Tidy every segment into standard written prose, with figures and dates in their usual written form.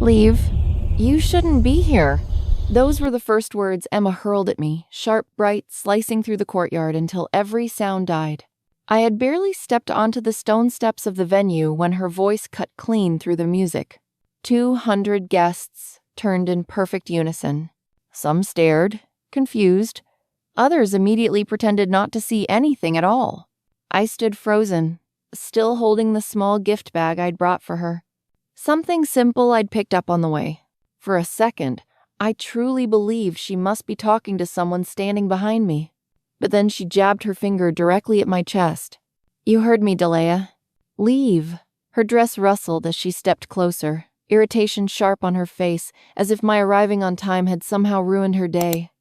Leave. You shouldn't be here. Those were the first words Emma hurled at me, sharp, bright, slicing through the courtyard until every sound died. I had barely stepped onto the stone steps of the venue when her voice cut clean through the music. 200 guests turned in perfect unison. Some stared, confused. Others immediately pretended not to see anything at all. I stood frozen, still holding the small gift bag I'd brought for her. Something simple I'd picked up on the way. For a second, I truly believed she must be talking to someone standing behind me. But then she jabbed her finger directly at my chest. You heard me, Delia. Leave. Her dress rustled as she stepped closer, irritation sharp on her face, as if my arriving on time had somehow ruined her day.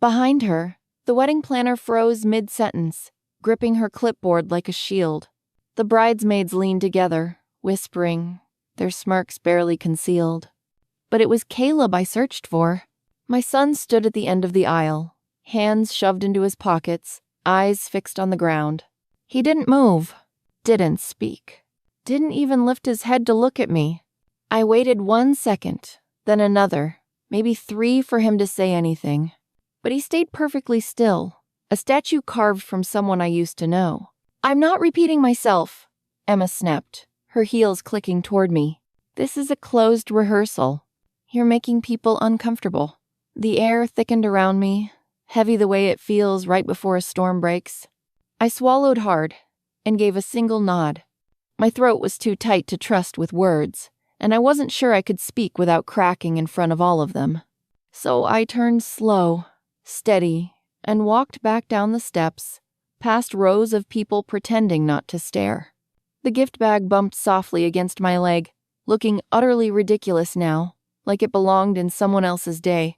Behind her, the wedding planner froze mid-sentence, gripping her clipboard like a shield. The bridesmaids leaned together, whispering, their smirks barely concealed. But it was Caleb I searched for. My son stood at the end of the aisle, hands shoved into his pockets, eyes fixed on the ground. He didn't move, didn't speak, didn't even lift his head to look at me. I waited 1 second, then another, maybe 3 for him to say anything. But he stayed perfectly still, a statue carved from someone I used to know. I'm not repeating myself, Emma snapped, her heels clicking toward me. This is a closed rehearsal. You're making people uncomfortable. The air thickened around me, heavy the way it feels right before a storm breaks. I swallowed hard and gave a single nod. My throat was too tight to trust with words, and I wasn't sure I could speak without cracking in front of all of them. So I turned slow, steady, and walked back down the steps, past rows of people pretending not to stare. The gift bag bumped softly against my leg, looking utterly ridiculous now, like it belonged in someone else's day.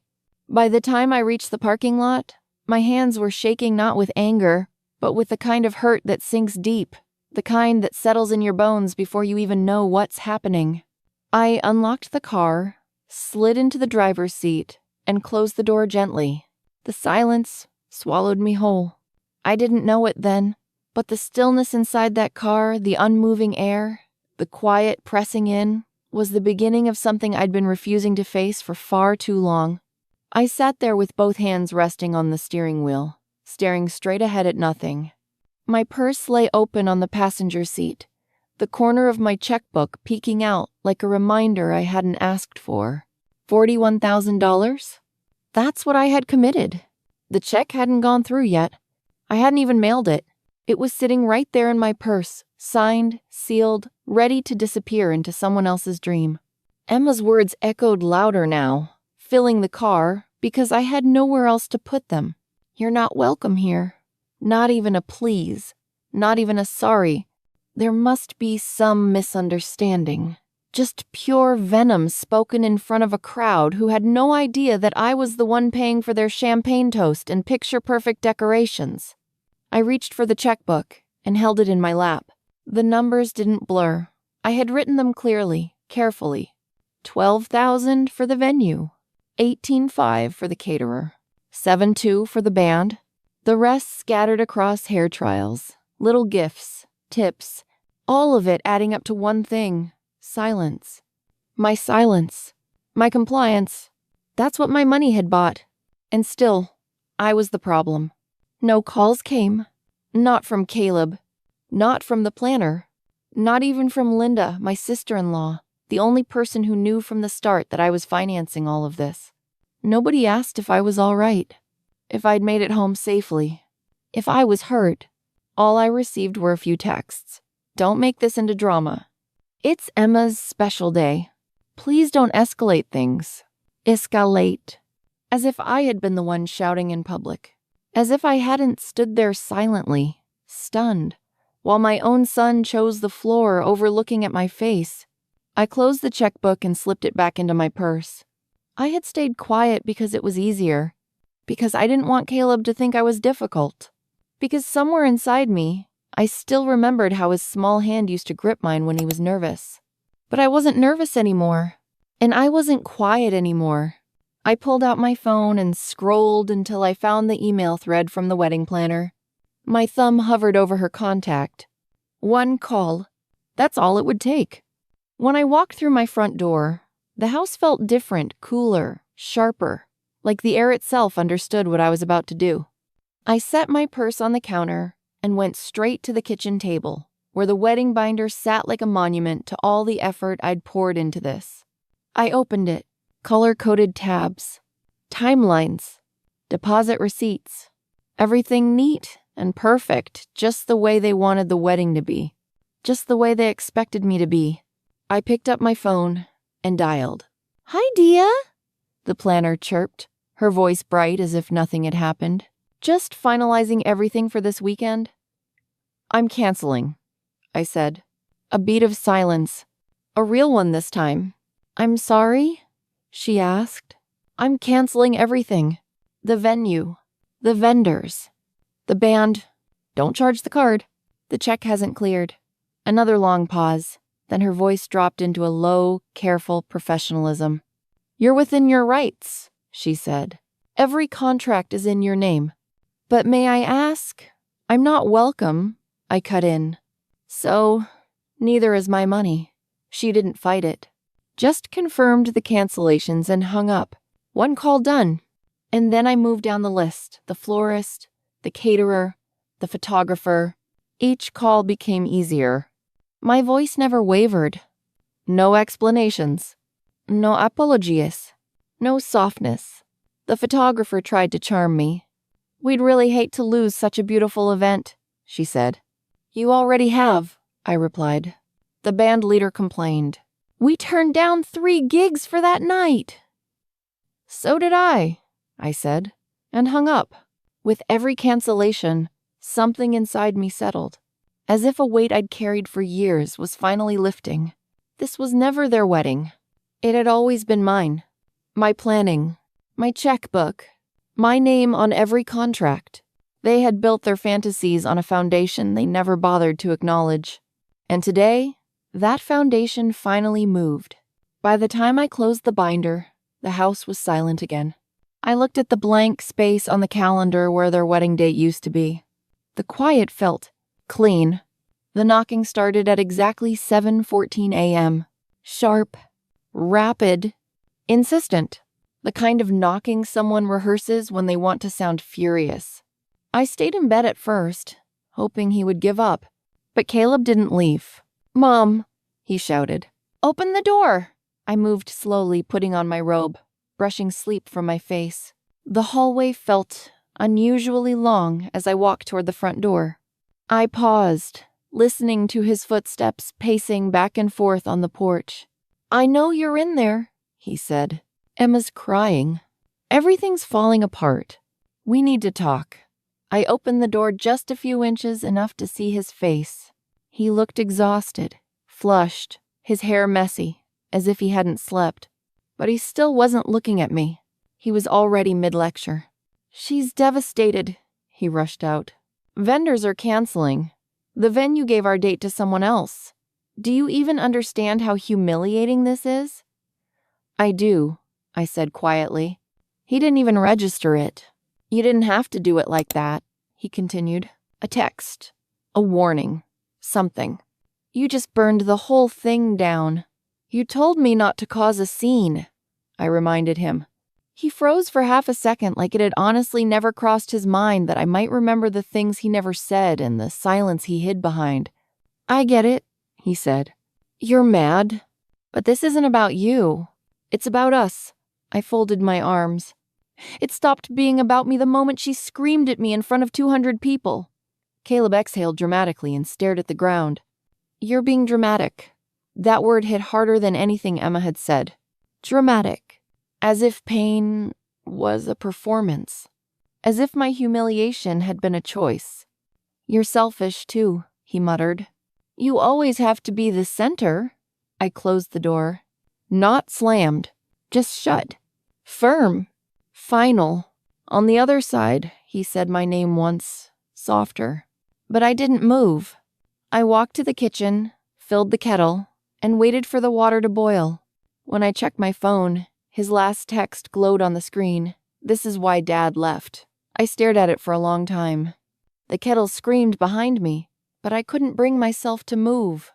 By the time I reached the parking lot, my hands were shaking not with anger, but with the kind of hurt that sinks deep, the kind that settles in your bones before you even know what's happening. I unlocked the car, slid into the driver's seat, and closed the door gently. The silence swallowed me whole. I didn't know it then, but the stillness inside that car, the unmoving air, the quiet pressing in, was the beginning of something I'd been refusing to face for far too long. I sat there with both hands resting on the steering wheel, staring straight ahead at nothing. My purse lay open on the passenger seat, the corner of my checkbook peeking out like a reminder I hadn't asked for. $41,000? That's what I had committed. The check hadn't gone through yet. I hadn't even mailed it. It was sitting right there in my purse, signed, sealed, ready to disappear into someone else's dream. Emma's words echoed louder now, filling the car, because I had nowhere else to put them. You're not welcome here. Not even a please. Not even a sorry. There must be some misunderstanding. Just pure venom spoken in front of a crowd who had no idea that I was the one paying for their champagne toast and picture-perfect decorations. I reached for the checkbook and held it in my lap. The numbers didn't blur. I had written them clearly, carefully. $12,000 for the venue, $18,500 for the caterer, $7,200 for the band. The rest scattered across hair trials, little gifts, tips, all of it adding up to one thing: silence. My silence. My compliance. That's what my money had bought. And still, I was the problem. No calls came. Not from Caleb. Not from the planner. Not even from Linda, my sister-in-law, the only person who knew from the start that I was financing all of this. Nobody asked if I was all right, if I'd made it home safely, if I was hurt. All I received were a few texts. Don't make this into drama. It's Emma's special day. Please don't escalate things. Escalate. As if I had been the one shouting in public. As if I hadn't stood there silently, stunned, while my own son chose the floor overlooking at my face. I closed the checkbook and slipped it back into my purse. I had stayed quiet because it was easier. Because I didn't want Caleb to think I was difficult. Because somewhere inside me, I still remembered how his small hand used to grip mine when he was nervous. But I wasn't nervous anymore. And I wasn't quiet anymore. I pulled out my phone and scrolled until I found the email thread from the wedding planner. My thumb hovered over her contact. 1 call. That's all it would take. When I walked through my front door, The house felt different, cooler, sharper, like the air itself understood what I was about to do. I set my purse on the counter and went straight to the kitchen table, where the wedding binder sat like a monument to all the effort I'd poured into this. I opened it, color-coded tabs, timelines, deposit receipts, everything neat and perfect, just the way they wanted the wedding to be, just the way they expected me to be. I picked up my phone and dialed. "Hi, Dia," the planner chirped, her voice bright as if nothing had happened. "Just finalizing everything for this weekend." "I'm canceling," I said. A beat of silence. A real one this time. "I'm sorry?" she asked. "I'm canceling everything. The venue, the vendors, the band. Don't charge the card. The check hasn't cleared." Another long pause. Then her voice dropped into a low, careful professionalism. "You're within your rights," she said. "Every contract is in your name." "But may I ask?" "I'm not welcome," I cut in. "So, neither is my money." She didn't fight it. Just confirmed the cancellations and hung up. One call done. And then I moved down the list. The florist, the caterer, the photographer. Each call became easier. My voice never wavered. No explanations. No apologies. No softness. The photographer tried to charm me. "We'd really hate to lose such a beautiful event," she said. "You already have," I replied. The band leader complained. "We turned down 3 gigs for that night." "So did I said, and hung up. With every cancellation, something inside me settled, as if a weight I'd carried for years was finally lifting. This was never their wedding. It had always been mine. My planning, my checkbook, my name on every contract. They had built their fantasies on a foundation they never bothered to acknowledge. And today, that foundation finally moved. By the time I closed the binder, the house was silent again. I looked at the blank space on the calendar where their wedding date used to be. The quiet felt clean. The knocking started at exactly 7:14 a.m. Sharp, rapid, insistent. The kind of knocking someone rehearses when they want to sound furious. I stayed in bed at first, hoping he would give up. But Caleb didn't leave. "Mom," he shouted. "Open the door." I moved slowly, putting on my robe, brushing sleep from my face. The hallway felt unusually long as I walked toward the front door. I paused, listening to his footsteps pacing back and forth on the porch. "I know you're in there," he said. "Emma's crying. Everything's falling apart. We need to talk." I opened the door just a few inches, enough to see his face. He looked exhausted, flushed, his hair messy, as if he hadn't slept. But he still wasn't looking at me. He was already mid-lecture. "She's devastated," he rushed out. "Vendors are canceling. The venue gave our date to someone else. Do you even understand how humiliating this is?" "I do," I said quietly. He didn't even register it. "You didn't have to do it like that," he continued. "A text, a warning, something. You just burned the whole thing down." "You told me not to cause a scene," I reminded him. He froze for half a second, like it had honestly never crossed his mind that I might remember the things he never said and the silence he hid behind. "I get it," he said. "You're mad. But this isn't about you. It's about us." I folded my arms. "It stopped being about me the moment she screamed at me in front of 200 people. Caleb exhaled dramatically and stared at the ground. "You're being dramatic." That word hit harder than anything Emma had said. Dramatic. As if pain was a performance. As if my humiliation had been a choice. "You're selfish, too," he muttered. "You always have to be the center." I closed the door. Not slammed. Just shut. Firm. Final. On the other side, he said my name once, softer. But I didn't move. I walked to the kitchen, filled the kettle, and waited for the water to boil. When I checked my phone, his last text glowed on the screen. "This is why Dad left." I stared at it for a long time. The kettle screamed behind me, but I couldn't bring myself to move.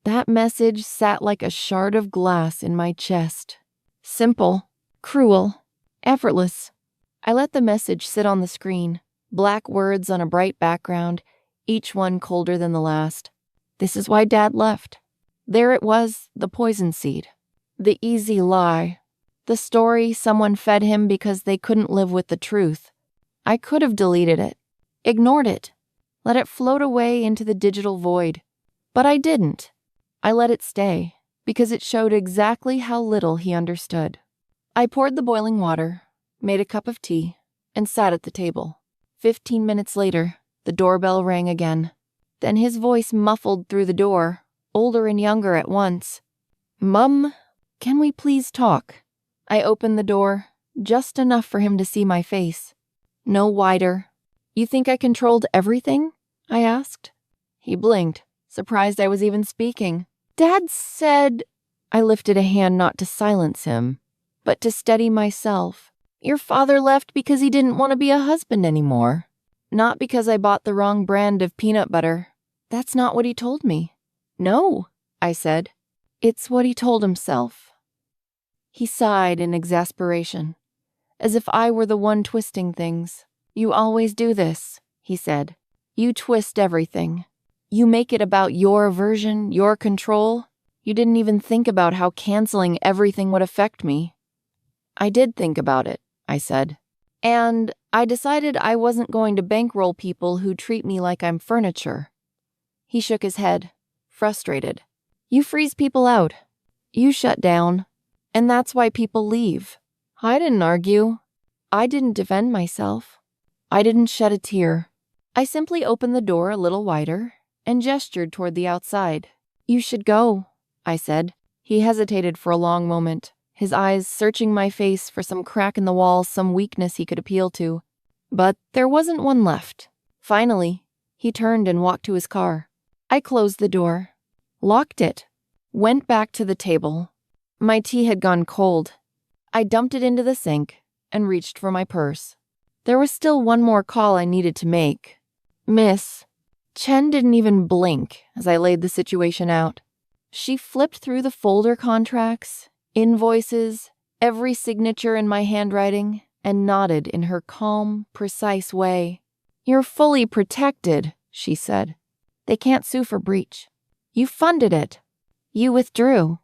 That message sat like a shard of glass in my chest. Simple, cruel, effortless. I let the message sit on the screen, black words on a bright background, each one colder than the last. This is why Dad left. There it was, the poison seed. The easy lie. The story someone fed him because they couldn't live with the truth. I could have deleted it, ignored it, let it float away into the digital void. But I didn't. I let it stay, because it showed exactly how little he understood. I poured the boiling water, made a cup of tea, and sat at the table. 15 minutes later, the doorbell rang again. Then his voice muffled through the door, older and younger at once. "Mum, can we please talk?" I opened the door, just enough for him to see my face. No wider. "You think I controlled everything?" I asked. He blinked, surprised I was even speaking. "Dad said—" I lifted a hand not to silence him, but to steady myself. "Your father left because he didn't want to be a husband anymore. Not because I bought the wrong brand of peanut butter. That's not what he told me." "No," I said. "It's what he told himself." He sighed in exasperation, as if I were the one twisting things. "You always do this," he said. "You twist everything. You make it about your version, your control. You didn't even think about how canceling everything would affect me." "I did think about it," I said. "And I decided I wasn't going to bankroll people who treat me like I'm furniture." He shook his head, frustrated. "You freeze people out. You shut down. And that's why people leave." I didn't argue. I didn't defend myself. I didn't shed a tear. I simply opened the door a little wider and gestured toward the outside. "You should go," I said. He hesitated for a long moment, his eyes searching my face for some crack in the wall, some weakness he could appeal to. But there wasn't one left. Finally, he turned and walked to his car. I closed the door, locked it, went back to the table. My tea had gone cold. I dumped it into the sink and reached for my purse. There was still one more call I needed to make. "Miss." Chen didn't even blink as I laid the situation out. She flipped through the folder contracts, invoices, every signature in my handwriting, and nodded in her calm, precise way. "You're fully protected," she said. "They can't sue for breach. You funded it. You withdrew.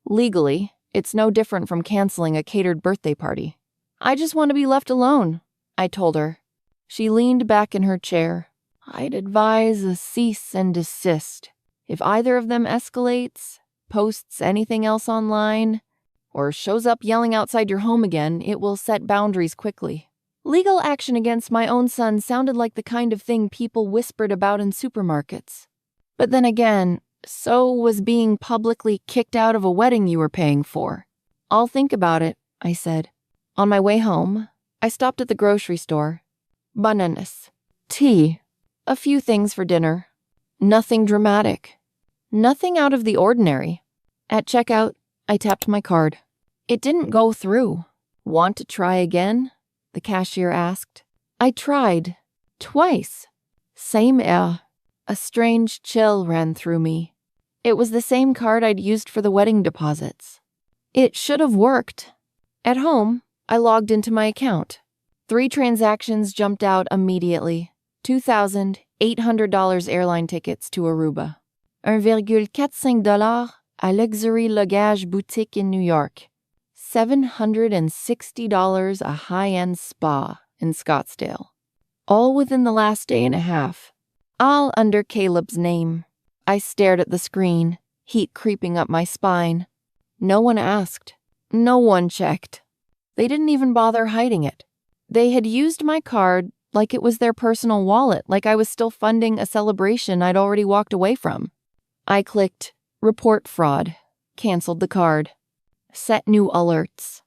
Legally, it's no different from canceling a catered birthday party." "I just want to be left alone," I told her. She leaned back in her chair. "I'd advise a cease and desist. If either of them escalates, posts anything else online, or shows up yelling outside your home again, it will set boundaries quickly." Legal action against my own son sounded like the kind of thing people whispered about in supermarkets. But then again, so was being publicly kicked out of a wedding you were paying for. "I'll think about it," I said. On my way home, I stopped at the grocery store. Bananas, tea, a few things for dinner. Nothing dramatic. Nothing out of the ordinary. At checkout, I tapped my card. It didn't go through. "Want to try again?" the cashier asked. I tried. Twice. Same error. A strange chill ran through me. It was the same card I'd used for the wedding deposits. It should have worked. At home, I logged into my account. 3 transactions jumped out immediately. $2,800 airline tickets to Aruba. $1,45 à Luxury Luggage Boutique in New York. $760 a high-end spa in Scottsdale. All within the last day and a half. All under Caleb's name. I stared at the screen, heat creeping up my spine. No one asked. No one checked. They didn't even bother hiding it. They had used my card like it was their personal wallet, like I was still funding a celebration I'd already walked away from. I clicked Report Fraud, canceled the card, set new alerts.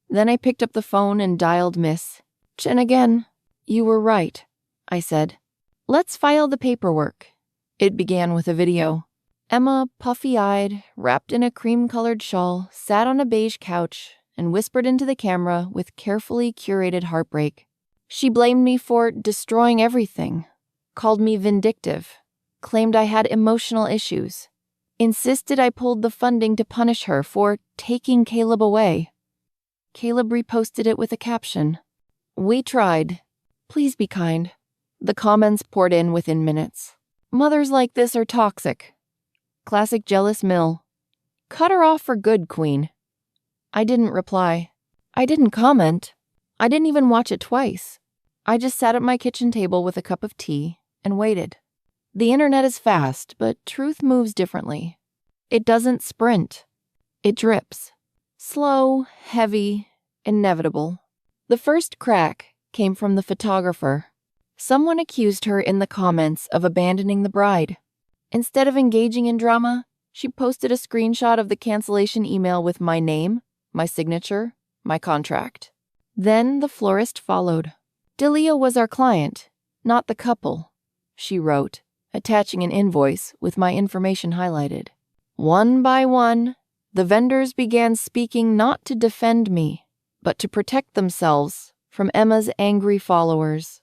Then I picked up the phone and dialed Miss Chen again. "You were right," I said. "Let's file the paperwork." It began with a video. Emma, puffy-eyed, wrapped in a cream-colored shawl, sat on a beige couch and whispered into the camera with carefully curated heartbreak. She blamed me for destroying everything, called me vindictive, claimed I had emotional issues, insisted I pulled the funding to punish her for taking Caleb away. Caleb reposted it with a caption. "We tried. Please be kind." The comments poured in within minutes. "Mothers like this are toxic. Classic jealous Mill. Cut her off for good, Queen." I didn't reply. I didn't comment. I didn't even watch it twice. I just sat at my kitchen table with a cup of tea and waited. The internet is fast, but truth moves differently. It doesn't sprint. It drips. Slow, heavy, inevitable. The first crack came from the photographer. Someone accused her in the comments of abandoning the bride. Instead of engaging in drama, she posted a screenshot of the cancellation email with my name, my signature, my contract. Then the florist followed. "Delia was our client, not the couple," she wrote, attaching an invoice with my information highlighted. One by one, the vendors began speaking not to defend me, but to protect themselves from Emma's angry followers.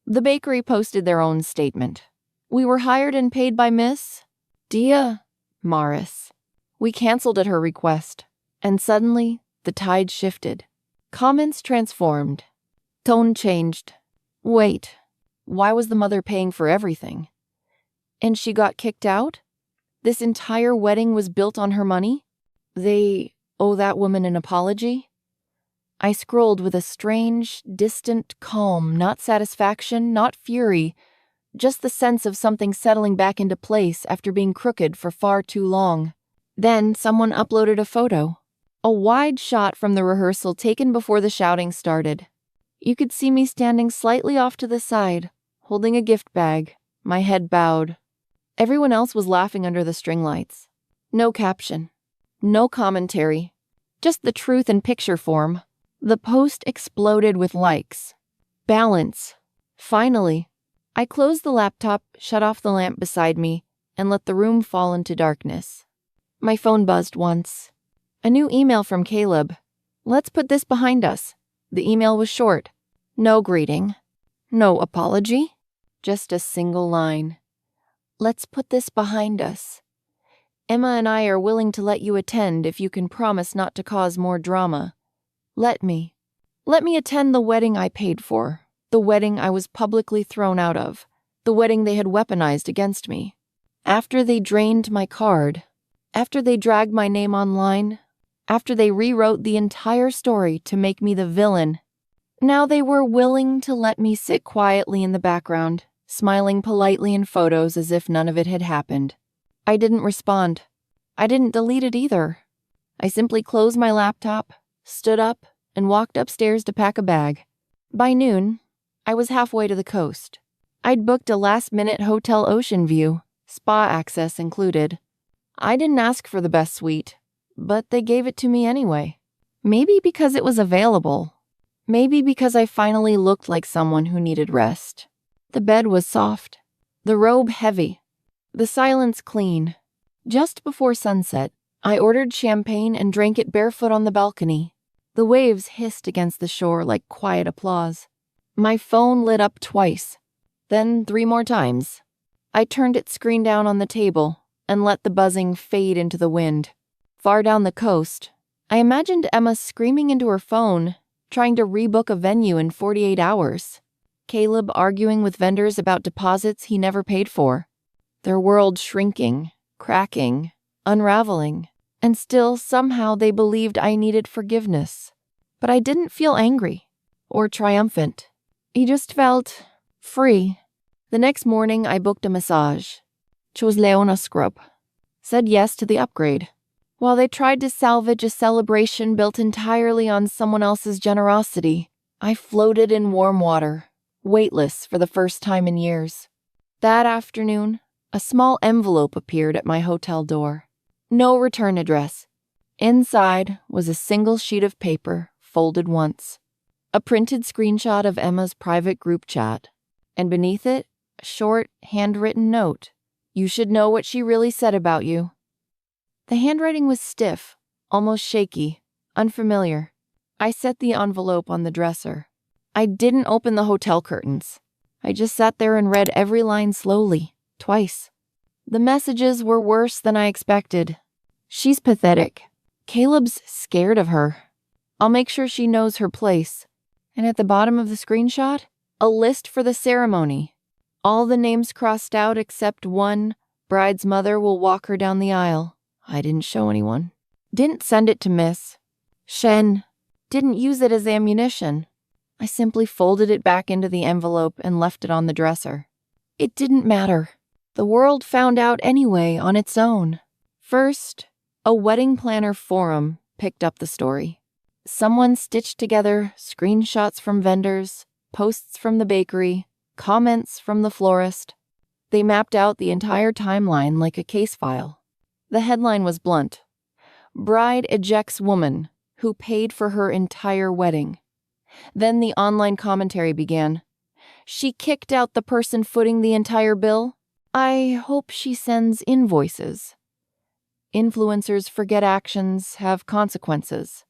The bakery posted their own statement. "We were hired and paid by Miss Dia Morris. We canceled at her request." And suddenly, the tide shifted. Comments transformed. Tone changed. Wait, why was the mother paying for everything? And she got kicked out? This entire wedding was built on her money? They owe that woman an apology? I scrolled with a strange, distant calm, not satisfaction, not fury, just the sense of something settling back into place after being crooked for far too long. Then someone uploaded a photo. A wide shot from the rehearsal taken before the shouting started. You could see me standing slightly off to the side, holding a gift bag, my head bowed. Everyone else was laughing under the string lights. No caption. No commentary. Just the truth in picture form. The post exploded with likes. Balance. Finally. I closed the laptop, shut off the lamp beside me, and let the room fall into darkness. My phone buzzed once. A new email from Caleb. "Let's put this behind us." The email was short. No greeting. No apology. Just a single line. "Let's put this behind us. Emma and I are willing to let you attend if you can promise not to cause more drama. Let me attend the wedding I paid for, the wedding I was publicly thrown out of, the wedding they had weaponized against me. After they drained my card, after they dragged my name online, after they rewrote the entire story to make me the villain, now they were willing to let me sit quietly in the background, smiling politely in photos as if none of it had happened. I didn't respond. I didn't delete it either. I simply closed my laptop, stood up, and walked upstairs to pack a bag. By noon, I was halfway to the coast. I'd booked a last-minute hotel ocean view, spa access included. I didn't ask for the best suite, but they gave it to me anyway. Maybe because it was available. Maybe because I finally looked like someone who needed rest. The bed was soft, the robe heavy, the silence clean. Just before sunset, I ordered champagne and drank it barefoot on the balcony. The waves hissed against the shore like quiet applause. My phone lit up twice, then 3 more times. I turned its screen down on the table and let the buzzing fade into the wind. Far down the coast, I imagined Emma screaming into her phone, trying to rebook a venue in 48 hours. Caleb arguing with vendors about deposits he never paid for. Their world shrinking, cracking, unraveling, and still somehow they believed I needed forgiveness. But I didn't feel angry or triumphant. I just felt free. The next morning I booked a massage. Chose Leona Scrub. Said yes to the upgrade. While they tried to salvage a celebration built entirely on someone else's generosity, I floated in warm water, weightless for the first time in years. That afternoon, a small envelope appeared at my hotel door. No return address. Inside was a single sheet of paper, folded once. A printed screenshot of Emma's private group chat. And beneath it, a short, handwritten note. "You should know what she really said about you." The handwriting was stiff, almost shaky, unfamiliar. I set the envelope on the dresser. I didn't open the hotel curtains. I just sat there and read every line slowly, twice. The messages were worse than I expected. "She's pathetic. Caleb's scared of her. I'll make sure she knows her place. And at the bottom of the screenshot, a list for the ceremony. All the names crossed out except one. Bride's mother will walk her down the aisle. I didn't show anyone. Didn't send it to Miss Shen. Didn't use it as ammunition. I simply folded it back into the envelope and left it on the dresser. It didn't matter. The world found out anyway on its own. First, a wedding planner forum picked up the story. Someone stitched together screenshots from vendors, posts from the bakery, comments from the florist. They mapped out the entire timeline like a case file. The headline was blunt. Bride ejects woman who paid for her entire wedding. Then the online commentary began. She kicked out the person footing the entire bill. I hope she sends invoices. Influencers forget actions have consequences.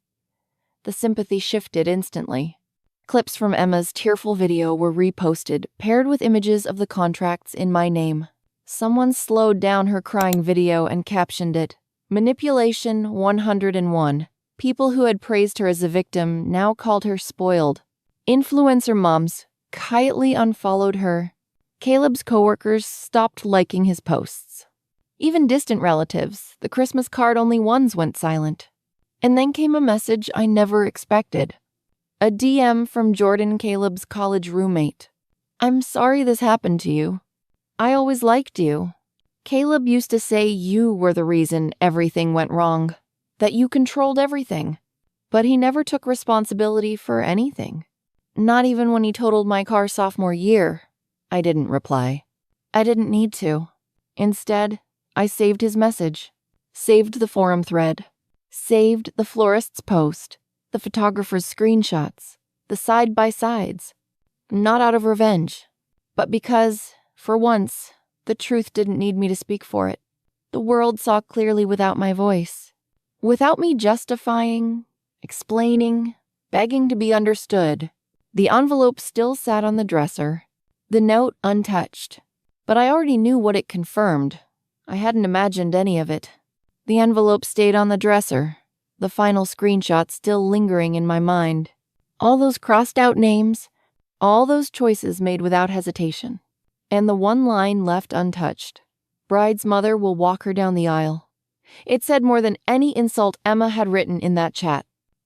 The sympathy shifted instantly. Clips from Emma's tearful video were reposted, paired with images of the contracts in my name. Someone slowed down her crying video and captioned it, Manipulation 101. People who had praised her as a victim now called her spoiled. Influencer moms quietly unfollowed her. Caleb's coworkers stopped liking his posts. Even distant relatives, the Christmas card-only ones, went silent. And then came a message I never expected. A DM from Jordan, Caleb's college roommate. I'm sorry this happened to you. I always liked you. Caleb used to say you were the reason everything went wrong, that you controlled everything. But he never took responsibility for anything. Not even when he totaled my car sophomore year. I didn't reply. I didn't need to. Instead, I saved his message, saved the forum thread, saved the florist's post, the photographer's screenshots, the side-by-sides. Not out of revenge, but because, for once, the truth didn't need me to speak for it. The world saw clearly without my voice. Without me justifying, explaining, begging to be understood. The envelope still sat on the dresser, the note untouched. But I already knew what it confirmed. I hadn't imagined any of it. The envelope stayed on the dresser, the final screenshot still lingering in my mind. All those crossed-out names, all those choices made without hesitation. And the one line left untouched. Bride's mother will walk her down the aisle. It said more than any insult Emma had written in that chat.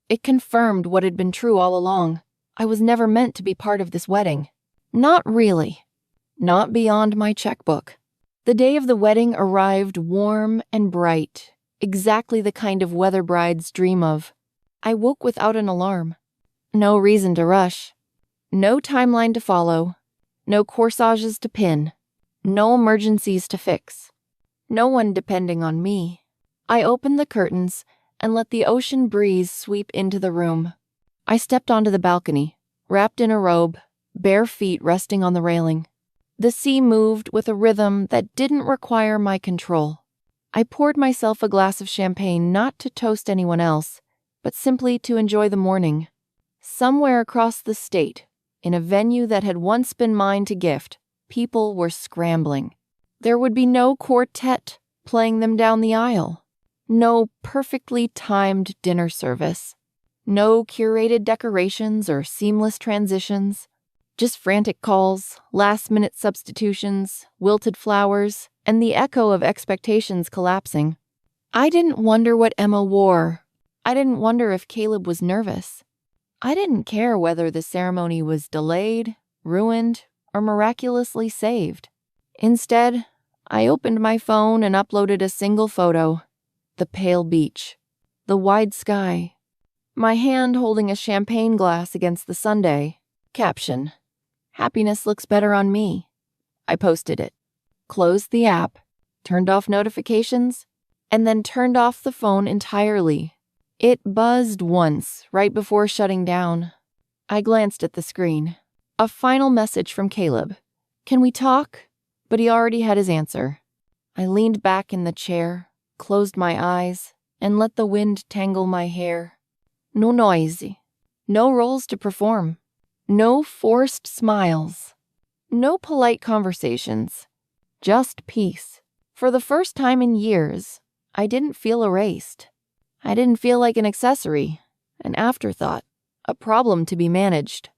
It confirmed what had been true all along. I was never meant to be part of this wedding. Not really. Not beyond my checkbook. The day of the wedding arrived warm and bright, exactly the kind of weather brides dream of. I woke without an alarm. No reason to rush. No timeline to follow. No corsages to pin. No emergencies to fix. No one depending on me. I opened the curtains and let the ocean breeze sweep into the room. I stepped onto the balcony, wrapped in a robe, bare feet resting on the railing. The sea moved with a rhythm that didn't require my control. I poured myself a glass of champagne not to toast anyone else, but simply to enjoy the morning. Somewhere across the state, in a venue that had once been mine to gift, people were scrambling. There would be no quartet playing them down the aisle. No perfectly timed dinner service. No curated decorations or seamless transitions. Just frantic calls, last-minute substitutions, wilted flowers, and the echo of expectations collapsing. I didn't wonder what Emma wore. I didn't wonder if Caleb was nervous. I didn't care whether the ceremony was delayed, ruined, or miraculously saved. Instead, I opened my phone and uploaded a single photo. The pale beach. The wide sky. My hand holding a champagne glass against the sundae. Caption: Happiness looks better on me. I posted it. Closed the app, turned off notifications, and then turned off the phone entirely. It buzzed once, right before shutting down. I glanced at the screen. A final message from Caleb. Can we talk? But he already had his answer. I leaned back in the chair, closed my eyes, and let the wind tangle my hair. No noisy. No roles to perform. No forced smiles. No polite conversations. Just peace. For the first time in years, I didn't feel erased. I didn't feel like an accessory. an afterthought, a problem to be managed.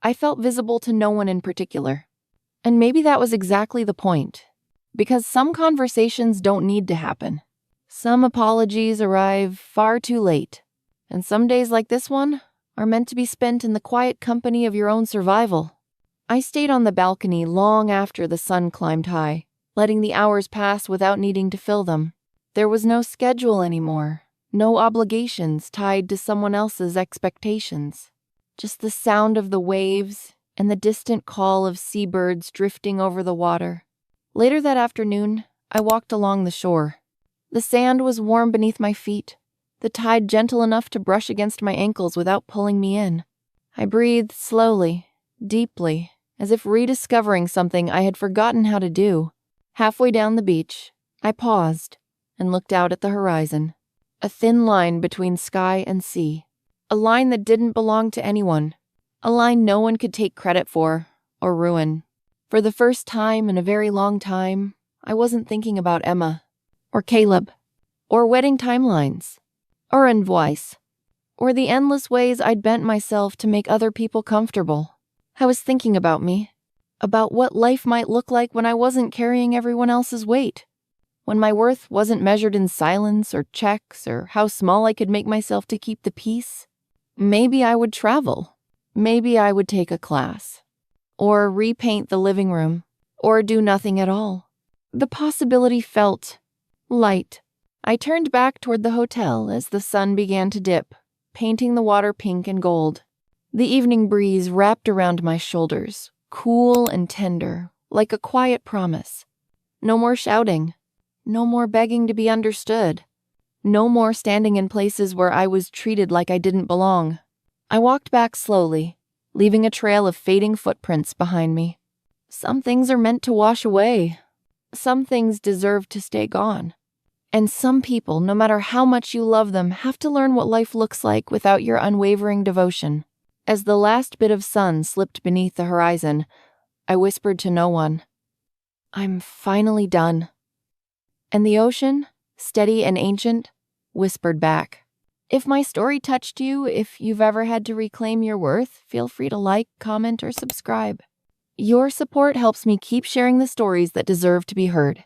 I felt visible to no one in particular. And maybe that was exactly the point. Because some conversations don't need to happen. Some apologies arrive far too late. And some days like this one are meant to be spent in the quiet company of your own survival. I stayed on the balcony long after the sun climbed high, letting the hours pass without needing to fill them. There was no schedule anymore, no obligations tied to someone else's expectations. Just the sound of the waves and the distant call of seabirds drifting over the water. Later that afternoon, I walked along the shore. The sand was warm beneath my feet, the tide gentle enough to brush against my ankles without pulling me in. I breathed slowly, deeply, as if rediscovering something I had forgotten how to do. Halfway down the beach, I paused and looked out at the horizon. A thin line between sky and sea. A line that didn't belong to anyone. A line no one could take credit for or ruin. For the first time in a very long time, I wasn't thinking about Emma, or Caleb, or wedding timelines, or envoys, or the endless ways I'd bent myself to make other people comfortable. I was thinking about me, about what life might look like when I wasn't carrying everyone else's weight, when my worth wasn't measured in silence or checks or how small I could make myself to keep the peace. Maybe I would travel. Maybe I would take a class. Or repaint the living room. Or do nothing at all. The possibility felt light. I turned back toward the hotel as the sun began to dip, painting the water pink and gold. The evening breeze wrapped around my shoulders, cool and tender, like a quiet promise. No more shouting. No more begging to be understood. No more standing in places where I was treated like I didn't belong. I walked back slowly, leaving a trail of fading footprints behind me. Some things are meant to wash away. Some things deserve to stay gone. And some people, no matter how much you love them, have to learn what life looks like without your unwavering devotion. As the last bit of sun slipped beneath the horizon, I whispered to no one, "I'm finally done." And the ocean, steady and ancient, whispered back. If my story touched you, if you've ever had to reclaim your worth, feel free to like, comment, or subscribe. Your support helps me keep sharing the stories that deserve to be heard.